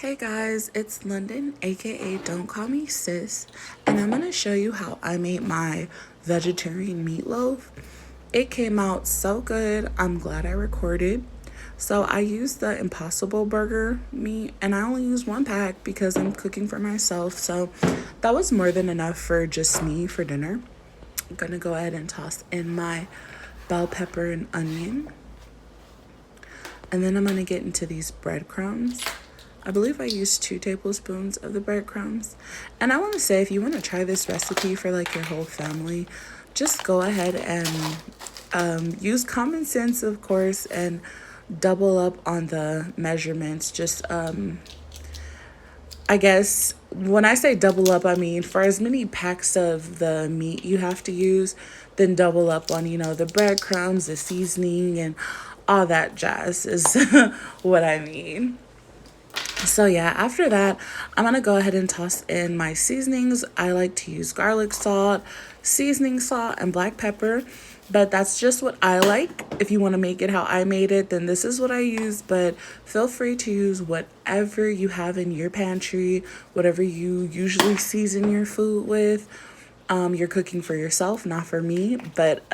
Hey guys, it's London, aka Don't Call Me Sis, and I'm gonna show you how I made my vegetarian meatloaf. It came out so good, I'm glad I recorded. So I used the Impossible Burger meat, and I only used one pack because I'm cooking for myself, so that was more than enough for just me for dinner. I'm gonna go ahead and toss in my bell pepper and onion, and then I'm gonna get into these breadcrumbs. I believe I used 2 tablespoons of the breadcrumbs. And I want to say, if you want to try this recipe for like your whole family, just go ahead and use common sense, of course, and double up on the measurements. Just, I guess, when I say double up, I mean for as many packs of the meat you have to use, then double up on, the breadcrumbs, the seasoning, and all that jazz is what I mean. So yeah, after that, I'm gonna go ahead and toss in my seasonings. I like to use garlic salt, seasoning salt, and black pepper, but that's just what I like. If you want to make it how I made it, then this is what I use, but feel free to use whatever you have in your pantry, whatever you usually season your food with. You're cooking for yourself, not for me, but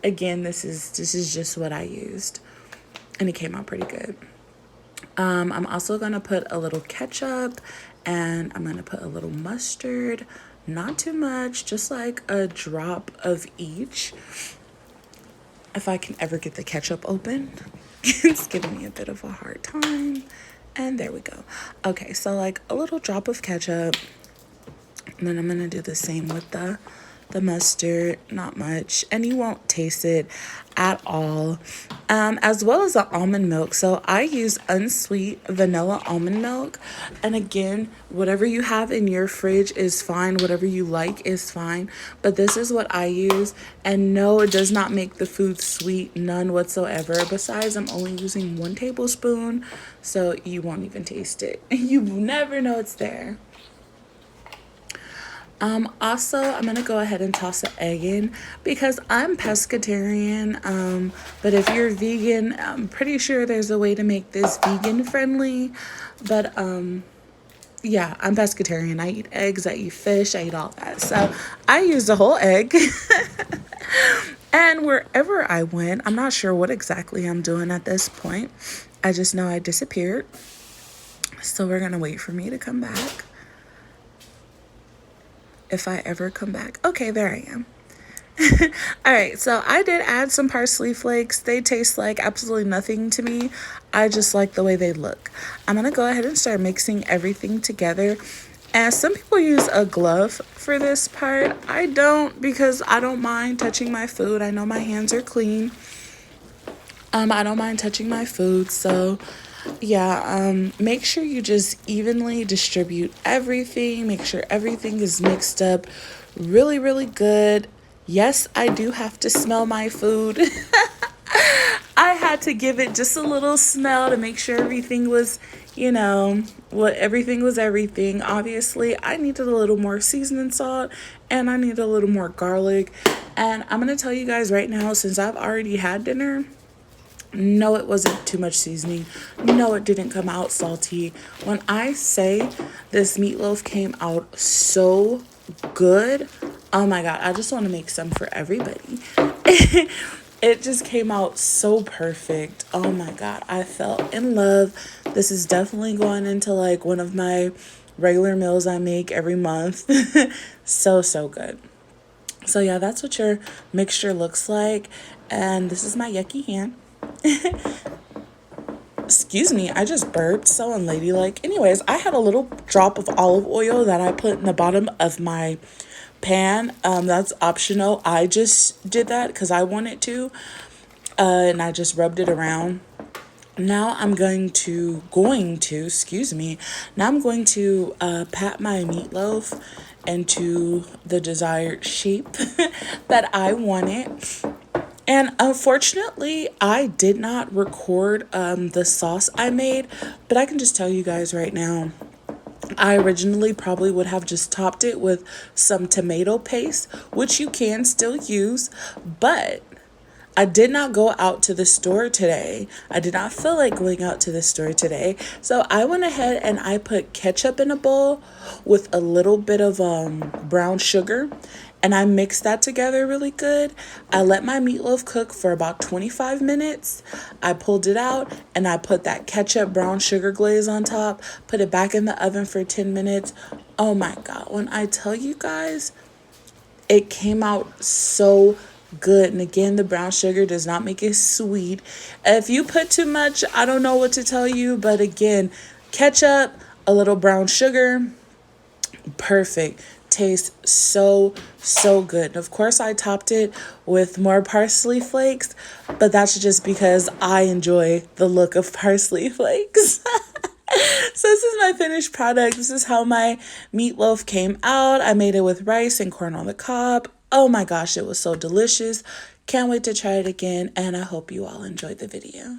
again, this is just what I used, and it came out pretty good. I'm also going to put a little ketchup, and I'm going to put a little mustard. Not too much, just like a drop of each. If I can ever get the ketchup open. It's giving me a bit of a hard time. And there we go. Okay, so like a little drop of ketchup. And then I'm going to do the same with the mustard, not much, and you won't taste it at all. As well as the almond milk. So I use unsweet vanilla almond milk. And again, whatever you have in your fridge is fine. Whatever you like is fine. But this is what I use. And no, it does not make the food sweet, none whatsoever. Besides, I'm only using 1 tablespoon, so you won't even taste it. You never know it's there. Also, I'm going to go ahead and toss an egg in because I'm pescatarian. But if you're vegan, I'm pretty sure there's a way to make this vegan friendly. But, yeah, I'm pescatarian. I eat eggs, I eat fish, I eat all that. So I use the whole egg. And wherever I went, I'm not sure what exactly I'm doing at this point. I just know I disappeared. So we're going to wait for me to come back. If I ever come back. Okay, there I am. All right, so I did add some parsley flakes. They taste like absolutely nothing to me. I just like the way they look. I'm going to go ahead and start mixing everything together. And some people use a glove for this part. I don't, because I don't mind touching my food. I know my hands are clean. I don't mind touching my food, so yeah, make sure you just evenly distribute everything. Make sure everything is mixed up really, really good. Yes, I do have to smell my food. I had to give it just a little smell to make sure everything was, everything was everything. Obviously, I needed a little more seasoning salt, and I need a little more garlic. And I'm going to tell you guys right now, since I've already had dinner, no, it wasn't too much seasoning. No, it didn't come out salty. When I say this meatloaf came out so good, oh my God, I just want to make some for everybody. It just came out so perfect. Oh my God, I fell in love. This is definitely going into like one of my regular meals I make every month. So good. So yeah, that's what your mixture looks like. And this is my yucky hand. Excuse me, I just burped, so unladylike. Anyways, I had a little drop of olive oil that I put in the bottom of my pan. That's optional. I just did that because I wanted to, and I just rubbed it around. Now I'm going to pat my meatloaf into the desired shape that I want it. And unfortunately, I did not record the sauce I made, but I can just tell you guys right now, I originally probably would have just topped it with some tomato paste, which you can still use, but I did not go out to the store today. I did not feel like going out to the store today. So I went ahead and I put ketchup in a bowl with a little bit of brown sugar, and I mixed that together really good. I let my meatloaf cook for about 25 minutes. I pulled it out and I put that ketchup brown sugar glaze on top, put it back in the oven for 10 minutes. Oh my God, when I tell you guys, it came out so good. And again, the brown sugar does not make it sweet. If you put too much, I don't know what to tell you, but again, ketchup, a little brown sugar, perfect. Tastes so good. And of course, I topped it with more parsley flakes, but that's just because I enjoy the look of parsley flakes. So this is my finished product. This is how my meatloaf came out. I made it with rice and corn on the cob. Oh my gosh, it was so delicious. Can't wait to try it again, and I hope you all enjoyed the video.